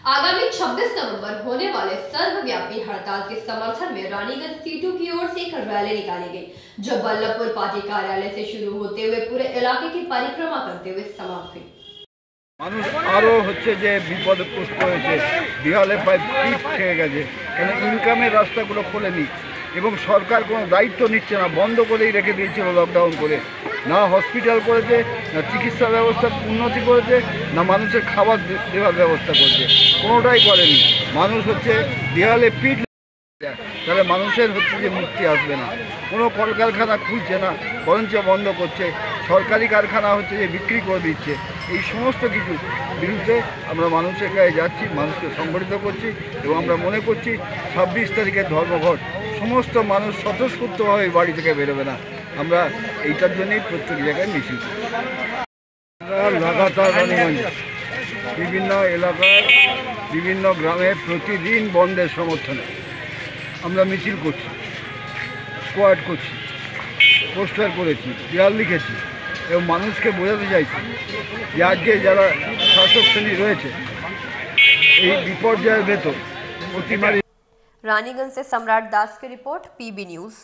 आगामी 26 नवंबर होने वाले सर्वव्यापी हड़ताल के समर्थन में रानीगंज सीटू की ओर से एक रैली निकाली गई, जो बल्लभपुर पार्टी कार्यालय से शुरू होते हुए पूरे इलाके की परिक्रमा करते हुए समाप्त हुई। মানুষ আরও হচ্ছে যে বিপদগ্রস্ত হয়েছে, দেওয়ালে প্রায় পিঠ থেকে গেছে, কেন ইনকামের রাস্তাগুলো খোলেনি এবং সরকার কোনো দায়িত্ব নিচ্ছে না, বন্ধ করেই রেখে দিয়েছিল লকডাউন করে। না হসপিটাল করেছে, না চিকিৎসা ব্যবস্থা উন্নতি করেছে, না মানুষের খাবার দেওয়ার ব্যবস্থা করেছে, কোনোটাই করেনি। মানুষ হচ্ছে দেওয়ালে পিঠ, তাহলে মানুষের হচ্ছে যে মুক্তি আসবে না। কোনো কলকারখানা খুলছে না, বরঞ্চ বন্ধ করছে, সরকারি কারখানা হচ্ছে যে বিক্রি করে দিচ্ছে। এই সমস্ত কিছু বিরুদ্ধে আমরা মানুষের কাছে যাচ্ছি, মানুষকে সংগঠিত করছি এবং আমরা মনে করছি 26 তারিখের ধর্মঘট সমস্ত মানুষ স্বতঃস্ফূর্তভাবে বাড়ি থেকে বেরোবে না। আমরা এইটার জন্যই প্রত্যেক জায়গায় মিছিল করছি। লাগাতার রানীগঞ্জে বিভিন্ন এলাকার বিভিন্ন গ্রামে প্রতিদিন বন্ধের সমর্থনে আমরা মিছিল করছি, স্কোয়াড করছি, পোস্টার করেছি, দেয়াল লিখেছি এবং মানুষকে বোঝাতে চাইছি যে আজকে যারা শাসক শ্রেণী রয়েছে এই বিপর্যয়ের ভেতর অতিমারি। रानीगंज से सम्राट दास की रिपोर्ट, PB न्यूज़।